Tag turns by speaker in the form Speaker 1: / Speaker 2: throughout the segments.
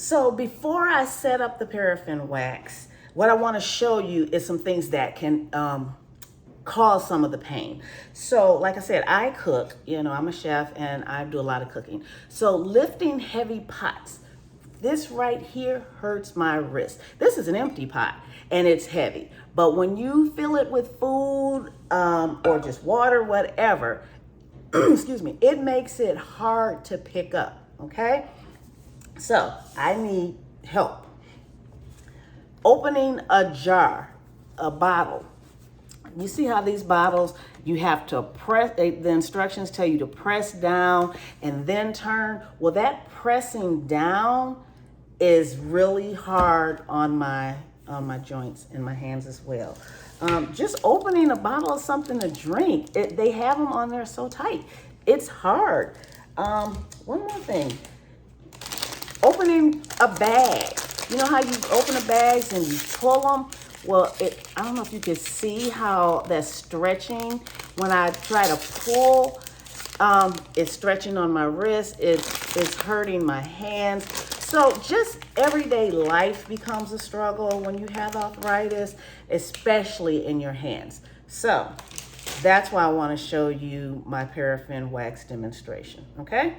Speaker 1: So before I set up the paraffin wax, what I want to show you is some things that can cause some of the pain. So like I said, I cook, I'm a chef and I do a lot of cooking. So lifting heavy pots, this right here hurts my wrist. This is an empty pot and it's heavy. But when you fill it with food or just water, whatever, excuse me, it makes it hard to pick up, okay? So I need help. Opening a jar, a bottle. You see how these bottles, you have to press, the instructions tell you to press down and then turn. Well, that pressing down is really hard on my joints and my hands as well. Just opening a bottle of something to drink, they have them on there so tight. It's hard. One more thing. Opening a bag. You know how you open the bags and you pull them? Well, I don't know if you can see how that's stretching. When I try to pull, it's stretching on my wrist. It's hurting my hands. So just everyday life becomes a struggle when you have arthritis, especially in your hands. So that's why I want to show you my paraffin wax demonstration, okay?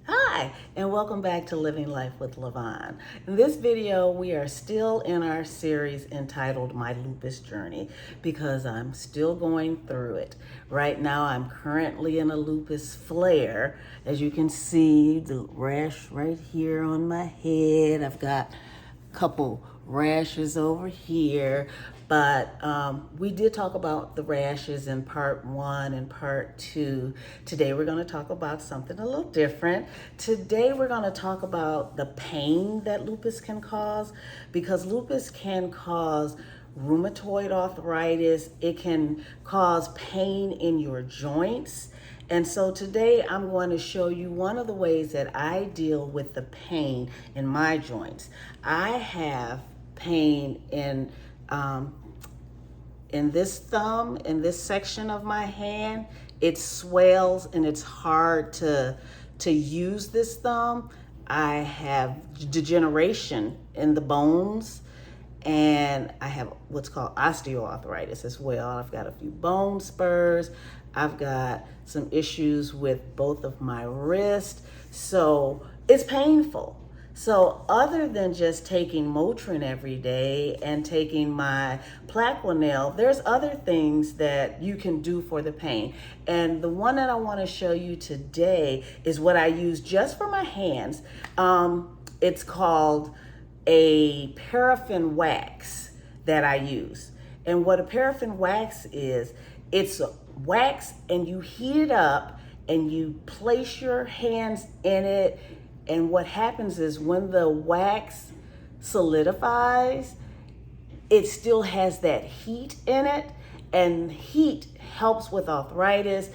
Speaker 1: Hi, and welcome back to Living Life with LaVon. In this video, we are still in our series entitled My Lupus Journey because I'm still going through it. Right now, I'm currently in a lupus flare. As you can see, the rash right here on my head. I've got a couple rashes over here. But we did talk about the rashes in part 1 and part 2. Today we're going to talk about something a little different. Today we're going to talk about the pain that lupus can cause, because lupus can cause rheumatoid arthritis. It can cause pain in your joints. And so today I'm going to show you one of the ways that I deal with the pain in my joints. I have pain in this thumb, in this section of my hand. It swells and it's hard to use this thumb. I have degeneration in the bones, and I have what's called osteoarthritis as well. I've got a few bone spurs. I've got some issues with both of my wrists. So it's painful. So other than just taking Motrin every day and taking my Plaquenil, there's other things that you can do for the pain. And the one that I want to show you today is what I use just for my hands. It's called a paraffin wax that I use. And what a paraffin wax is, it's a wax and you heat it up and you place your hands in it. And what happens is when the wax solidifies, it still has that heat in it, and heat helps with arthritis.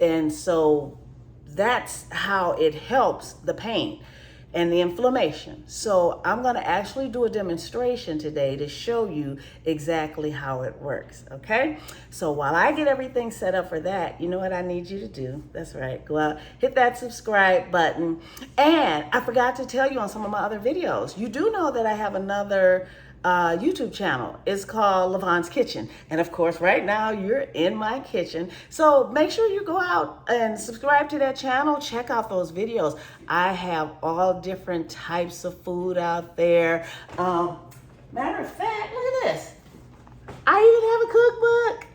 Speaker 1: And so that's how it helps the pain and the inflammation. So I'm going to actually do a demonstration today to show you exactly how it works, okay? So while I get everything set up for that, you know what I need you to do? That's right, go out, hit that subscribe button. And I forgot to tell you on some of my other videos, you do know that I have another YouTube channel. It's called LaVon's Kitchen. And of course, right now you're in my kitchen. So make sure you go out and subscribe to that channel. Check out those videos. I have all different types of food out there. Matter of fact, look at this. I even have a cookbook.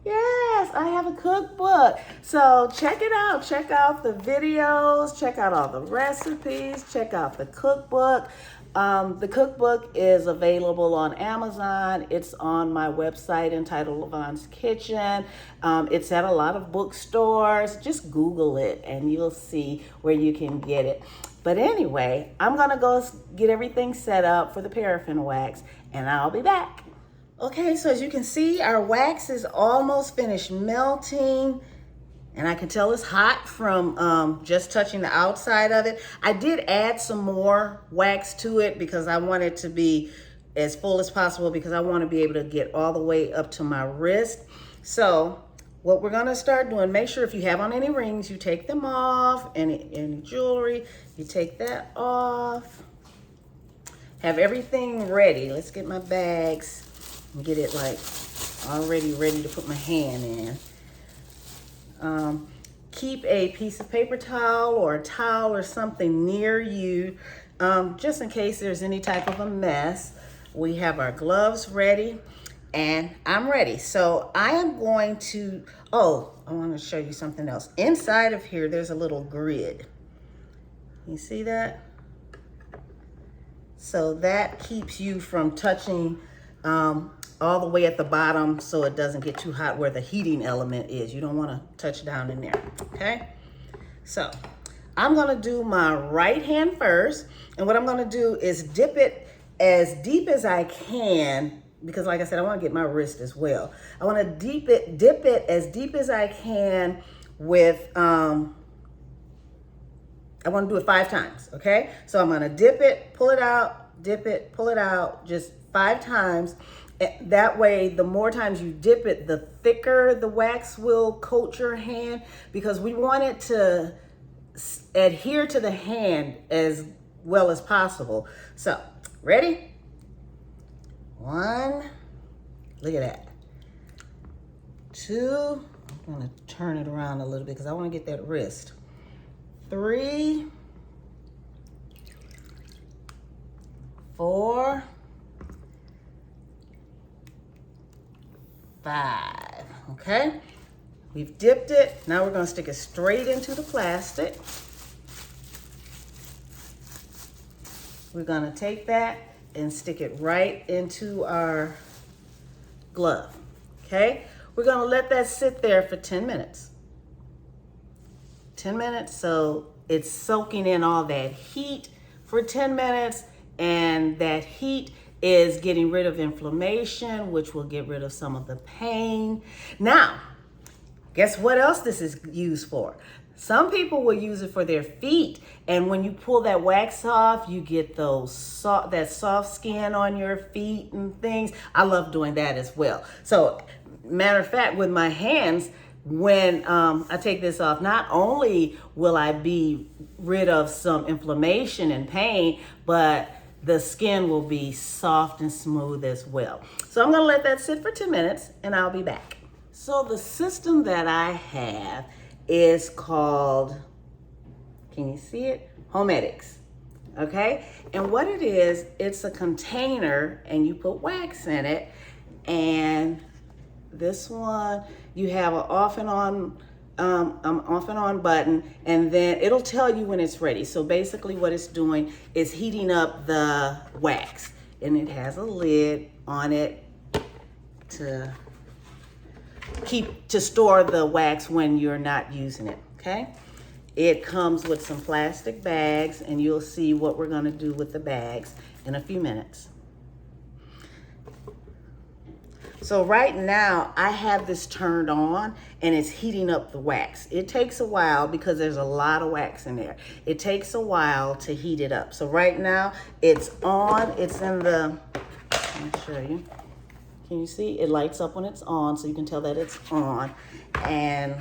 Speaker 1: Yes, I have a cookbook. So check it out. Check out the videos. Check out all the recipes. Check out the cookbook. The cookbook is available on Amazon. It's on my website entitled LaVon's Kitchen. It's at a lot of bookstores. Just Google it and you'll see where you can get it. But anyway, I'm gonna go get everything set up for the paraffin wax and I'll be back. Okay, so as you can see, our wax is almost finished melting. And I can tell it's hot from just touching the outside of it. I did add some more wax to it because I want it to be as full as possible, because I want to be able to get all the way up to my wrist. So what we're gonna start doing, make sure if you have on any rings, you take them off, any jewelry, you take that off. Have everything ready. Let's get my bags and get it like already ready to put my hand in. Keep a piece of paper towel or a towel or something near you, just in case there's any type of a mess. We have our gloves ready and I'm ready. So I am going to, I want to show you something else. Inside of here, there's a little grid. You see that? So that keeps you from touching all the way at the bottom so it doesn't get too hot where the heating element is. You don't want to touch down in there, okay? So I'm gonna do my right hand first, and what I'm gonna do is dip it as deep as I can, because like I said, I wanna get my wrist as well. I wanna dip it as deep as I can with, I wanna do it 5 times, okay? So I'm gonna dip it, pull it out, dip it, pull it out, just 5 times. That way, the more times you dip it, the thicker the wax will coat your hand, because we want it to adhere to the hand as well as possible. So, ready? 1, look at that. 2, I'm gonna turn it around a little bit because I wanna get that wrist. 3, 4, 5, okay? We've dipped it. Now we're gonna stick it straight into the plastic. We're gonna take that and stick it right into our glove, okay? We're gonna let that sit there for 10 minutes. 10 minutes, so it's soaking in all that heat for 10 minutes, and that heat is getting rid of inflammation, which will get rid of some of the pain. Now, guess what else this is used for? Some people will use it for their feet, and when you pull that wax off, you get that soft skin on your feet and things. I love doing that as well. So, matter of fact, with my hands, when I take this off, not only will I be rid of some inflammation and pain, but the skin will be soft and smooth as well. So I'm gonna let that sit for 10 minutes and I'll be back. So the system that I have is called, can you see it? Homedics, okay? And what it is, it's a container and you put wax in it, and this one, you have an off and on button, and then it'll tell you when it's ready. So basically what it's doing is heating up the wax, and it has a lid on it to store the wax when you're not using it, okay? It comes with some plastic bags, and you'll see what we're gonna do with the bags in a few minutes. So right now I have this turned on and it's heating up the wax. It takes a while because there's a lot of wax in there. It takes a while to heat it up. So right now it's on, it's in the, let me show you. Can you see? It lights up when it's on, so you can tell that it's on, and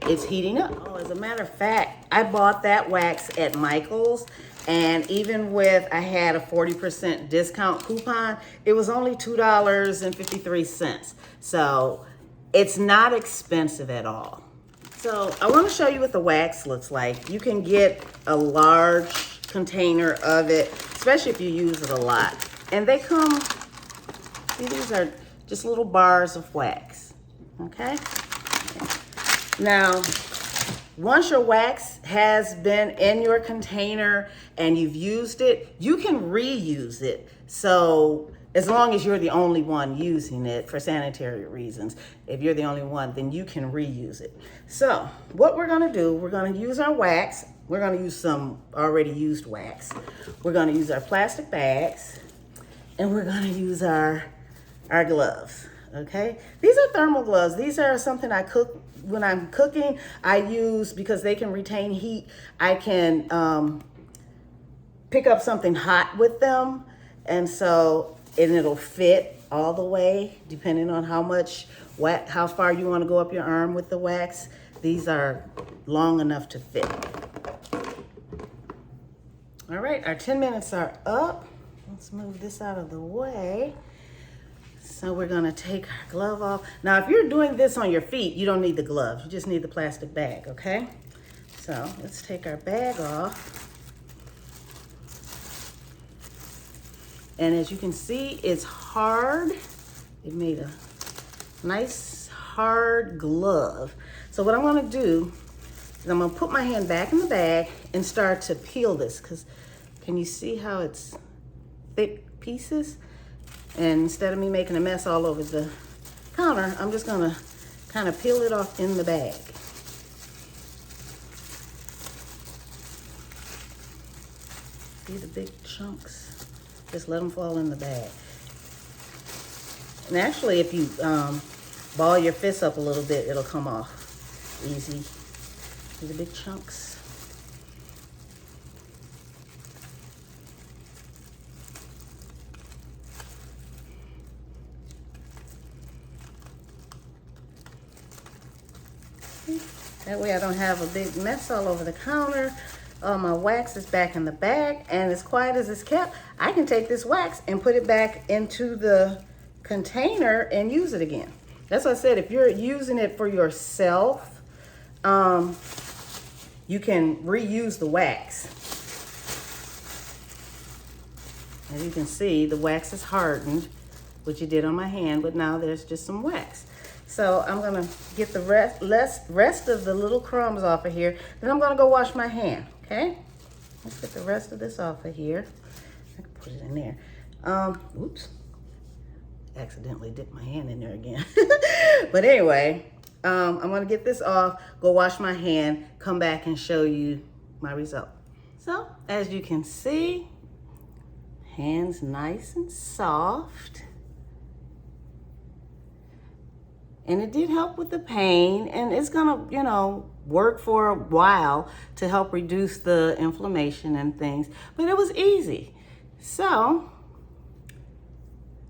Speaker 1: it's heating up. Oh, as a matter of fact, I bought that wax at Michael's, and even with, I had a 40% discount coupon, it was only $2.53. So it's not expensive at all. So I want to show you what the wax looks like. You can get a large container of it, especially if you use it a lot. And they come, see, these are just little bars of wax, okay? Now, once your wax has been in your container and you've used it, you can reuse it. So as long as you're the only one using it for sanitary reasons, if you're the only one, then you can reuse it. So what we're gonna do, we're gonna use our wax. We're gonna use some already used wax. We're gonna use our plastic bags, and we're gonna use our gloves, okay? These are thermal gloves. These are something I cook. When I'm cooking, I use, because they can retain heat, I can pick up something hot with them, and it'll fit all the way, depending on how much how far you want to go up your arm with the wax. These are long enough to fit. All right, our 10 minutes are up. Let's move this out of the way. So we're gonna take our glove off. Now, if you're doing this on your feet, you don't need the gloves. You just need the plastic bag, okay? So let's take our bag off. And as you can see, it's hard. It made a nice hard glove. So what I'm gonna do is I'm gonna put my hand back in the bag and start to peel this, because can you see how it's thick pieces? And instead of me making a mess all over the counter, I'm just gonna kind of peel it off in the bag. See the big chunks? Just let them fall in the bag. And actually, if you ball your fist up a little bit, it'll come off easy. See the big chunks? That way I don't have a big mess all over the counter. My wax is back in the bag, and as quiet as it's kept, I can take this wax and put it back into the container and use it again. That's what I said, if you're using it for yourself, you can reuse the wax. As you can see, the wax is hardened, which you did on my hand, but now there's just some wax. So I'm gonna get the rest of the little crumbs off of here. Then I'm gonna go wash my hand, okay? Let's get the rest of this off of here. I can put it in there. Oops, accidentally dipped my hand in there again. But anyway, I'm gonna get this off, go wash my hand, come back and show you my result. So as you can see, hand's nice and soft. And it did help with the pain, and it's gonna, you know, work for a while to help reduce the inflammation and things, but it was easy. So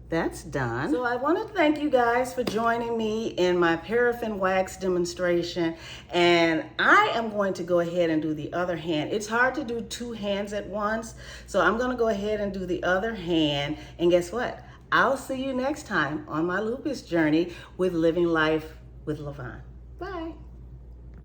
Speaker 1: that's done. So I want to thank you guys for joining me in my paraffin wax demonstration, and I am going to go ahead and do the other hand. It's hard to do two hands at once, so I'm going to go ahead and do the other hand, and guess what? I'll see you next time on my lupus journey with Living Life with LaVon. Bye.